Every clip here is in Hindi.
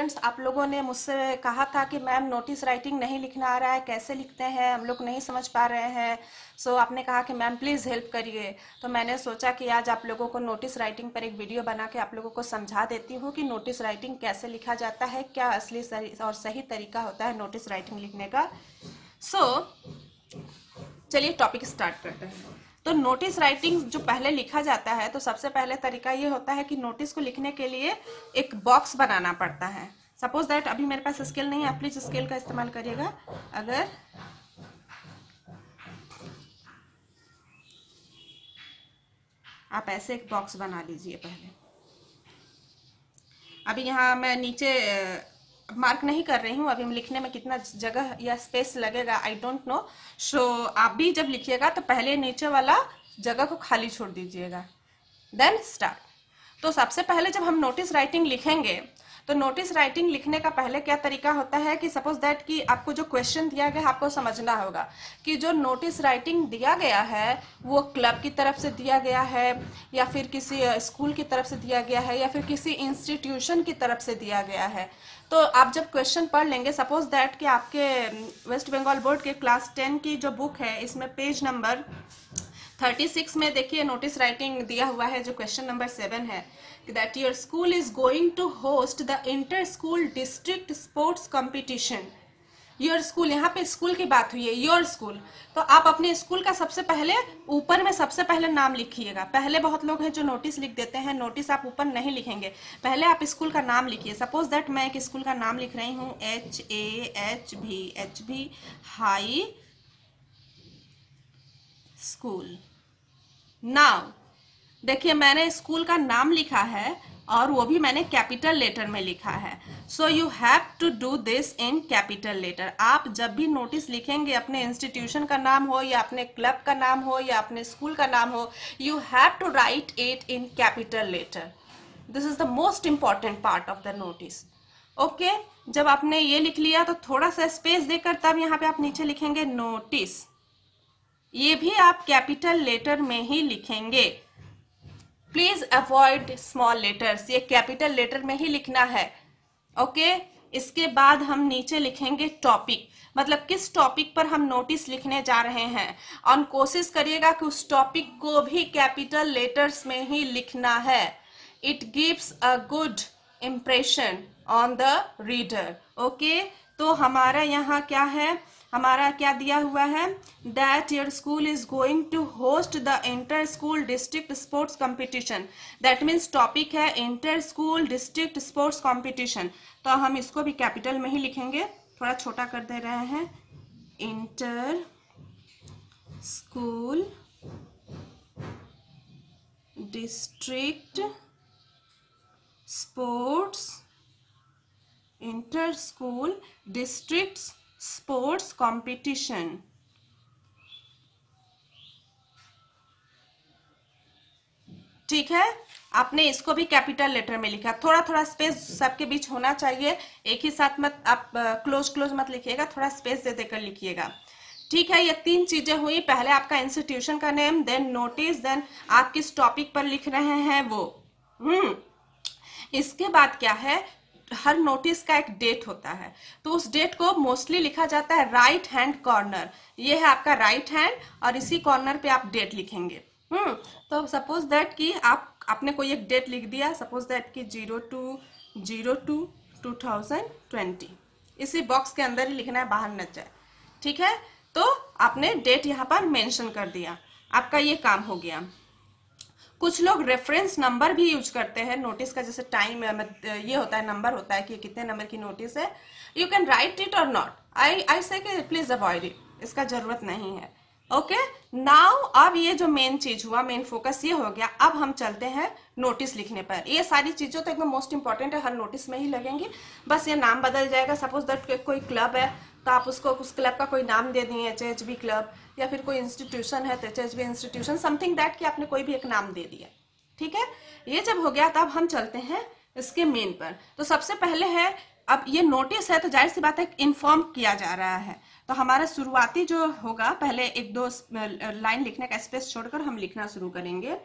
स्टूडेंट्स, आप लोगों ने मुझसे कहा था कि मैम नोटिस राइटिंग नहीं लिखना आ रहा है, कैसे लिखते हैं, हम लोग नहीं समझ पा रहे हैं। सो आपने कहा कि मैम प्लीज़ हेल्प करिए। तो मैंने सोचा कि आज आप लोगों को नोटिस राइटिंग पर एक वीडियो बना के आप लोगों को समझा देती हूँ कि नोटिस राइटिंग कैसे लिखा जाता है, क्या असली और सही तरीका होता है नोटिस राइटिंग लिखने का। सो चलिए टॉपिक स्टार्ट करते हैं। तो नोटिस राइटिंग जो पहले लिखा जाता है, तो सबसे पहले तरीका ये होता है कि नोटिस को लिखने के लिए एक बॉक्स बनाना पड़ता है। सपोज दैट अभी मेरे पास स्केल नहीं है, आप प्लीज स्केल का इस्तेमाल करिएगा। अगर आप ऐसे एक बॉक्स बना लीजिए पहले। अभी यहाँ मैं नीचे मार्क नहीं कर रही हूँ, अभी हम लिखने में कितना जगह या स्पेस लगेगा आई डोंट नो। सो आप भी जब लिखिएगा तो पहले नीचे वाला जगह को खाली छोड़ दीजिएगा, देन स्टार्ट। तो सबसे पहले जब हम नोटिस राइटिंग लिखेंगे, तो नोटिस राइटिंग लिखने का पहले क्या तरीका होता है कि सपोज दैट कि आपको जो क्वेश्चन दिया गया है आपको समझना होगा कि जो नोटिस राइटिंग दिया गया है वो क्लब की तरफ से दिया गया है या फिर किसी स्कूल की तरफ से दिया गया है या फिर किसी इंस्टीट्यूशन की तरफ से दिया गया है। तो आप जब क्वेश्चन पढ़ लेंगे, सपोज दैट कि आपके वेस्ट बंगाल बोर्ड के क्लास 10 की जो बुक है इसमें पेज नंबर 36 में देखिए नोटिस राइटिंग दिया हुआ है, जो क्वेश्चन नंबर 7 है, that your school is going to host the inter school district sports competition। Your school, यहाँ पे स्कूल की बात हुई है, योर स्कूल। तो आप अपने स्कूल का सबसे पहले ऊपर में सबसे पहले नाम लिखिएगा। पहले बहुत लोग हैं जो नोटिस लिख देते हैं, नोटिस आप ऊपर नहीं लिखेंगे, पहले आप स्कूल का नाम लिखिए। सपोज दैट मैं एक स्कूल का नाम लिख रही हूँ, HAHB हाई स्कूल। नाउ देखिए मैंने स्कूल का नाम लिखा है और वो भी मैंने कैपिटल लेटर में लिखा है। So you have to do this in capital letter. आप जब भी नोटिस लिखेंगे, अपने इंस्टीट्यूशन का नाम हो या अपने क्लब का नाम हो या अपने स्कूल का नाम हो, you have to write it in capital letter. This is the most important part of the notice. Okay, जब आपने ये लिख लिया तो थोड़ा सा स्पेस देकर तब यहाँ पे आप नीचे लिखेंगे नोटिस। ये भी आप कैपिटल लेटर में ही लिखेंगे। प्लीज अवॉइड स्मॉल लेटर्स, ये कैपिटल लेटर में ही लिखना है। ओके, इसके बाद हम नीचे लिखेंगे टॉपिक, मतलब किस टॉपिक पर हम नोटिस लिखने जा रहे हैं, और कोशिश करिएगा कि उस टॉपिक को भी कैपिटल लेटर्स में ही लिखना है। It gives a good impression on the reader. Okay, तो हमारा यहाँ क्या है, हमारा क्या दिया हुआ है, that your school is going to host the inter school district sports competition. That means topic है inter school district sports competition, तो हम इसको भी कैपिटल में ही लिखेंगे। थोड़ा छोटा कर दे रहे हैं, inter school district sports, inter school district sports competition. ठीक है, आपने इसको भी कैपिटल लेटर में लिखा। थोड़ा थोड़ा स्पेस सबके बीच होना चाहिए, एक ही साथ मत आप क्लोज मत लिखिएगा, थोड़ा स्पेस दे देकर लिखिएगा। ठीक है, ये 3 चीजें हुई, पहले आपका इंस्टीट्यूशन का नेम, देन नोटिस, देन आप किस टॉपिक पर लिख रहे हैं वो। इसके बाद क्या है, हर नोटिस का एक डेट होता है, तो उस डेट को मोस्टली लिखा जाता है राइट हैंड कॉर्नर। ये है आपका राइट हैंड और इसी कॉर्नर पे आप डेट लिखेंगे। तो सपोज दैट कि आपने कोई एक डेट लिख दिया, सपोज दैट कि 02/02/2020, इसी बॉक्स के अंदर ही लिखना है, बाहर न जाए। ठीक है, तो आपने डेट यहाँ पर मेंशन कर दिया, आपका ये काम हो गया। कुछ लोग रेफरेंस नंबर भी यूज करते हैं नोटिस का, जैसे टाइम ये होता है, नंबर होता है कि कितने नंबर की नोटिस है। यू कैन राइट इट और नॉट, आई से प्लीज अवॉइड इट, इसका जरूरत नहीं है। ओके, नाउ अब ये जो मेन चीज हुआ, मेन फोकस ये हो गया। अब हम चलते हैं नोटिस लिखने पर। ये सारी चीजों तो एकदम मोस्ट इंपॉर्टेंट है, हर नोटिस में ही लगेंगी, बस ये नाम बदल जाएगा। सपोज दैट कोई क्लब है तो आप उसको उस क्लब का कोई नाम दे दिए, HHB क्लब, या फिर कोई इंस्टीट्यूशन है तो HHB इंस्टीट्यूशन, समथिंग दैट कि आपने कोई भी एक नाम दे दिया। ठीक है, ये जब हो गया तब हम चलते हैं इसके मेन पर। तो सबसे पहले है, अब ये नोटिस है तो जाहिर सी बात है इन्फॉर्म किया जा रहा है, तो हमारा शुरुआती जो होगा, पहले 1-2 लाइन लिखने का स्पेस छोड़कर हम लिखना शुरू करेंगे।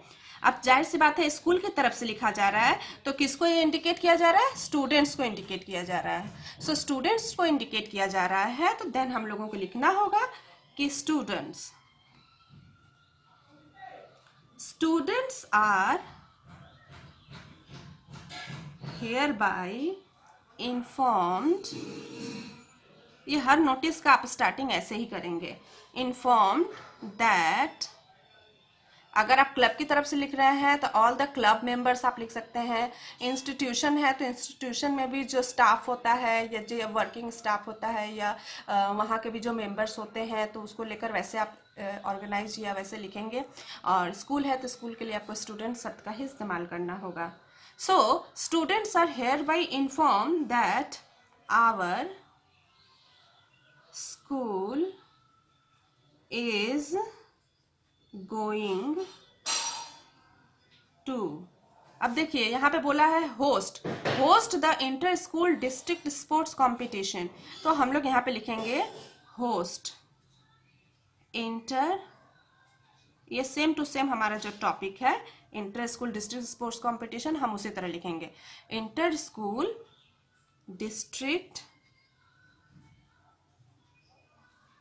अब जाहिर सी बात है स्कूल की तरफ से लिखा जा रहा है, तो किसको इंडिकेट किया जा रहा है? स्टूडेंट्स को इंडिकेट किया जा रहा है। सो स्टूडेंट्स को इंडिकेट किया जा रहा है, तो देन हम लोगों को लिखना होगा कि स्टूडेंट्स आर hereby informed, ये हर नोटिस का आप स्टार्टिंग ऐसे ही करेंगे, informed that, अगर आप क्लब की तरफ से लिख रहे हैं तो ऑल द क्लब मेंबर्स आप लिख सकते हैं। इंस्टीट्यूशन है तो इंस्टीट्यूशन में भी जो स्टाफ होता है या जो वर्किंग स्टाफ होता है या वहाँ के भी जो मेंबर्स होते हैं तो उसको लेकर वैसे आप ऑर्गेनाइज या वैसे लिखेंगे। और स्कूल है तो स्कूल के लिए आपको स्टूडेंट शब्द का ही इस्तेमाल करना होगा। So students are hereby informed that our school is going to, अब देखिए यहाँ पे बोला है host the inter school district sports competition, तो हम लोग यहाँ पे लिखेंगे होस्ट इंटर, ये सेम टू सेम हमारा जो टॉपिक है inter school district sports competition, हम उसी तरह लिखेंगे inter school district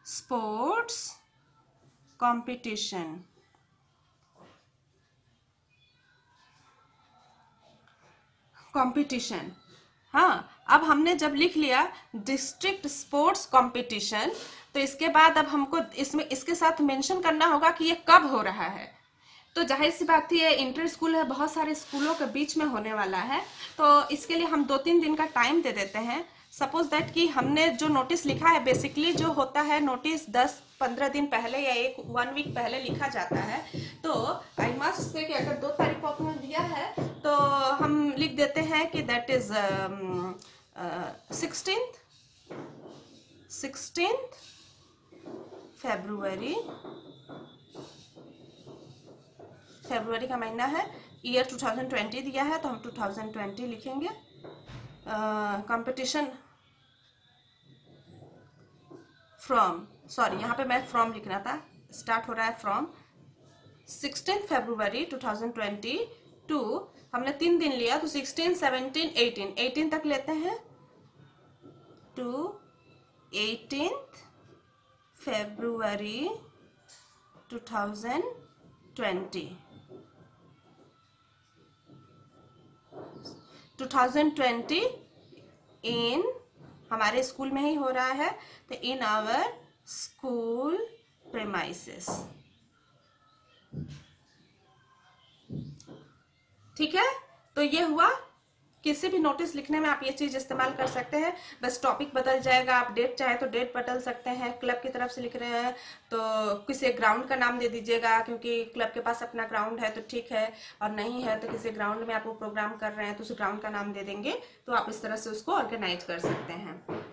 sports competition. हाँ, अब हमने जब लिख लिया डिस्ट्रिक्ट स्पोर्ट्स कंपटीशन, तो इसके बाद अब हमको इसमें इसके साथ मेंशन करना होगा कि ये कब हो रहा है। तो जाहिर सी बात है ये इंटर स्कूल है, बहुत सारे स्कूलों के बीच में होने वाला है, तो इसके लिए हम 2-3 दिन का टाइम दे देते हैं। सपोज दैट कि हमने जो नोटिस लिखा है, बेसिकली जो होता है नोटिस 10-15 दिन पहले या 1 वीक पहले लिखा जाता है। तो आई मस्ट से कि अगर 2 तारीख को आपने दिया है तो हम लिख देते हैं कि दैट इज 16th फरवरी का महीना है, ईयर 2020 दिया है तो हम 2020 लिखेंगे। कंपटीशन फ्रॉम, सॉरी यहाँ पे मैं फ्रॉम लिखना था, स्टार्ट हो रहा है फ्रॉम 16 फरवरी 2020 टू, हमने 3 दिन लिया तो 16, 17, 18 तक लेते हैं, टू 18th फरवरी 2020 इन हमारे स्कूल में ही हो रहा है, तो इन आवर स्कूल प्रेमाइसेस। ठीक है, तो ये हुआ। किसी भी नोटिस लिखने में आप ये चीज इस्तेमाल कर सकते हैं, बस टॉपिक बदल जाएगा। आप डेट चाहे तो डेट बदल सकते हैं। क्लब की तरफ से लिख रहे हैं तो किसी ग्राउंड का नाम दे दीजिएगा, क्योंकि क्लब के पास अपना ग्राउंड है तो ठीक है, और नहीं है तो किसी ग्राउंड में आप वो प्रोग्राम कर रहे हैं तो उस ग्राउंड का नाम दे देंगे। तो आप इस तरह से उसको ऑर्गेनाइज कर सकते हैं।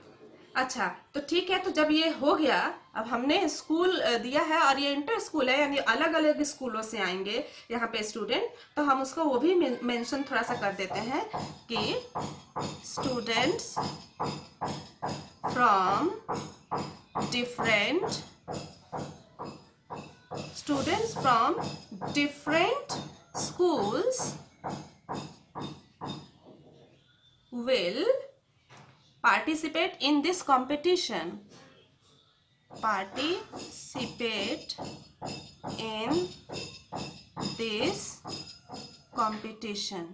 अच्छा, तो ठीक है, तो जब ये हो गया, अब हमने स्कूल दिया है और ये इंटर स्कूल है, यानी अलग अलग स्कूलों से आएंगे यहाँ पे स्टूडेंट, तो हम उसको वो भी मेंशन थोड़ा सा कर देते हैं कि students from different schools will participate in this competition. Participate in this competition.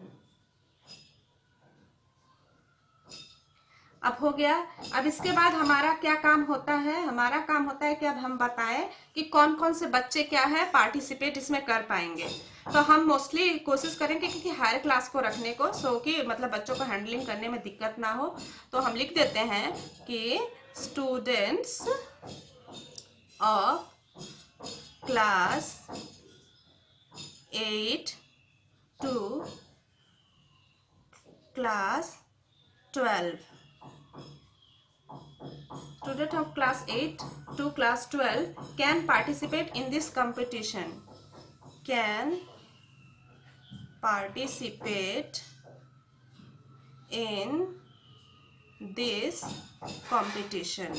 अब हो गया। अब इसके बाद हमारा क्या काम होता है? हमारा काम होता है कि अब हम बताएं कि कौन कौन से बच्चे क्या है पार्टिसिपेट इसमें कर पाएंगे। तो हम मोस्टली कोशिश करेंगे कि हायर क्लास को रखने को, सो कि मतलब बच्चों को हैंडलिंग करने में दिक्कत ना हो। तो हम लिख देते हैं कि students of class 8 to class 12. Student of class 8 to class 12 can participate in this competition. Can participate in this competition.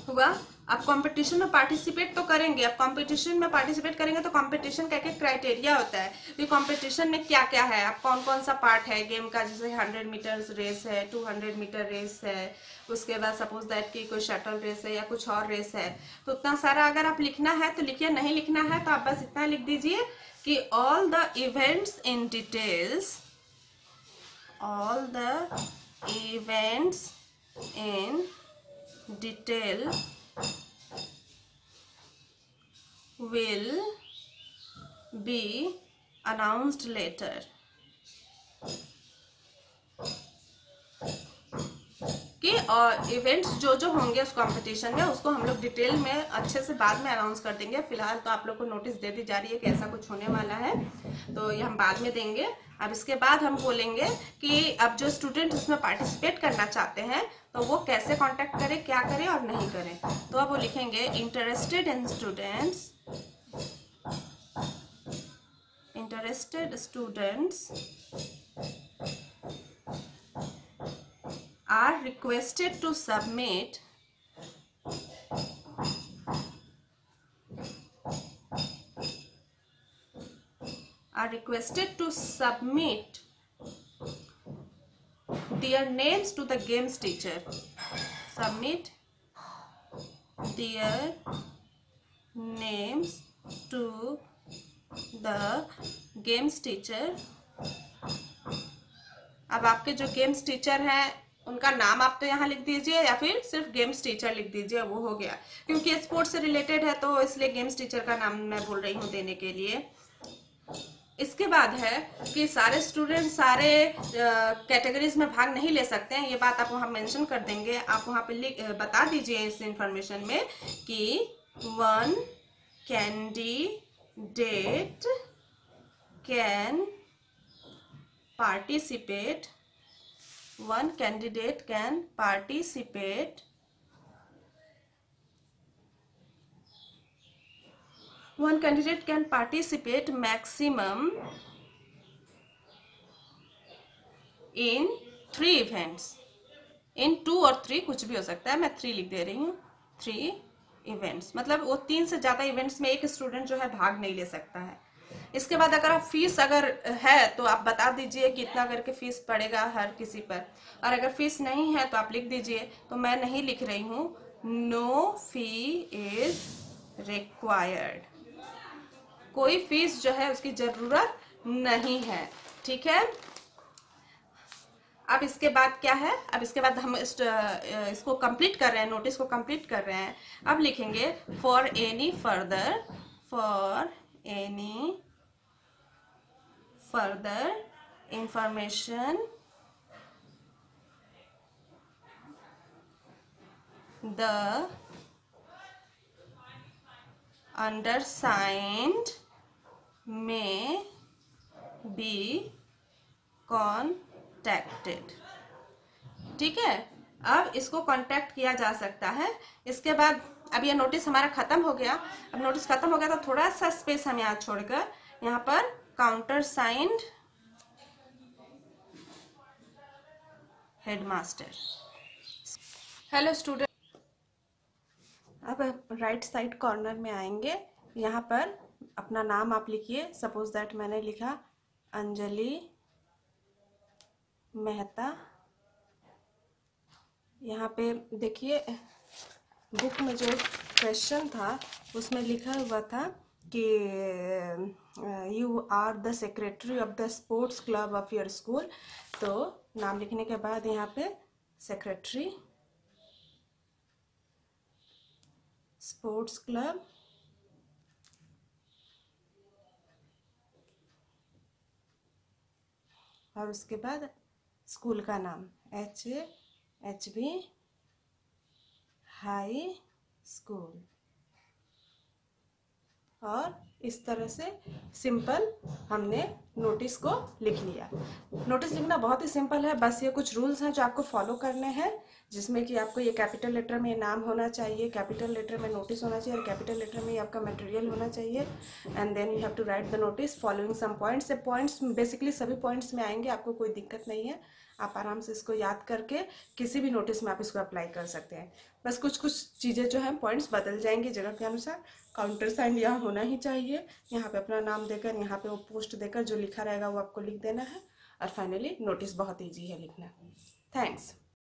हुआ। अब कंपटीशन में पार्टिसिपेट तो करेंगे। अब कंपटीशन में पार्टिसिपेट करेंगे तो कंपटीशन का एक क्राइटेरिया होता है कि कंपटीशन में क्या क्या है, अब कौन कौन सा पार्ट है गेम का, जैसे 100 मीटर रेस है, 200 मीटर रेस है, उसके बाद सपोज दैट कि कोई शटल रेस है या कुछ और रेस है। तो उतना सारा अगर आप लिखना है तो लिखिए, नहीं लिखना है तो आप बस इतना लिख दीजिए कि all the events in details, all the events in detail will be announced later. कि और इवेंट्स जो जो होंगे उस कंपटीशन में उसको हम लोग डिटेल में अच्छे से बाद में अनाउंस कर देंगे। फिलहाल तो आप लोग को नोटिस दे दी जा रही है कि ऐसा कुछ होने वाला है, तो ये हम बाद में देंगे। अब इसके बाद हम बोलेंगे कि अब जो स्टूडेंट इसमें पार्टिसिपेट करना चाहते हैं तो वो कैसे कांटेक्ट करें, क्या करें और नहीं करें। तो अब वो लिखेंगे interested students are requested to submit their names to the games teacher. Submit their names to the games teacher. अब आपके जो गेम्स टीचर हैं उनका नाम आप तो यहाँ लिख दीजिए या फिर सिर्फ गेम्स टीचर लिख दीजिए, वो हो गया। क्योंकि स्पोर्ट्स से रिलेटेड है तो इसलिए गेम्स टीचर का नाम मैं बोल रही हूँ देने के लिए। इसके बाद है कि सारे स्टूडेंट सारे कैटेगरीज में भाग नहीं ले सकते हैं, ये बात आप वहाँ मेंशन कर देंगे। आप वहाँ पे बता दीजिए इस इंफॉर्मेशन में कि one candidate can participate maximum in 3 events. इन 2 और 3 कुछ भी हो सकता है, मैं 3 लिख दे रही हूँ। 3 इवेंट्स मतलब वो 3 से ज्यादा इवेंट्स में एक स्टूडेंट जो है भाग नहीं ले सकता है। इसके बाद अगर आप फीस अगर है तो आप बता दीजिए कितना करके फीस पड़ेगा हर किसी पर, और अगर फीस नहीं है तो आप लिख दीजिए। तो मैं नहीं लिख रही हूँ, नो फी इज रिक्वायर्ड, कोई फीस जो है उसकी जरूरत नहीं है, ठीक है। अब इसके बाद क्या है, अब इसके बाद हम इसको कंप्लीट कर रहे हैं, नोटिस को कंप्लीट कर रहे हैं। अब लिखेंगे for any further information the undersigned may be contacted, ठीक है। अब इसको कांटेक्ट किया जा सकता है। इसके बाद अब ये नोटिस हमारा खत्म हो गया। अब नोटिस खत्म हो गया तो थोड़ा सा स्पेस हम यहाँ छोड़कर यहाँ पर counter signed headmaster. Hello student, अब राइट साइड कॉर्नर में आएंगे, यहाँ पर अपना नाम आप लिखिए। सपोज दैट मैंने लिखा अंजलि मेहता। यहाँ पे देखिए बुक में जो क्वेश्चन था उसमें लिखा हुआ था कि you are the secretary of the sports club of your school. तो नाम लिखने के बाद यहाँ पे सेक्रेटरी स्पोर्ट्स क्लब, और उसके बाद स्कूल का नाम HHB हाई स्कूल। और इस तरह से सिंपल हमने नोटिस को लिख लिया। नोटिस लिखना बहुत ही सिंपल है, बस ये कुछ रूल्स हैं जो आपको फॉलो करने हैं, जिसमें कि आपको ये कैपिटल लेटर में नाम होना चाहिए, कैपिटल लेटर में नोटिस होना चाहिए, और कैपिटल लेटर में आपका मटेरियल होना चाहिए। And then you have to write the notice following some points. ये पॉइंट्स बेसिकली सभी पॉइंट्स में आएंगे, आपको कोई दिक्कत नहीं है, आप आराम से इसको याद करके किसी भी नोटिस में आप इसको अप्लाई कर सकते हैं। बस कुछ कुछ चीज़ें जो हैं पॉइंट्स बदल जाएंगी जगह के अनुसार। काउंटर साइन यहाँ होना ही चाहिए, यहाँ पे अपना नाम देकर, यहाँ पे वो पोस्ट देकर जो लिखा रहेगा वो आपको लिख देना है। और फाइनली नोटिस बहुत ईजी है लिखना। थैंक्स।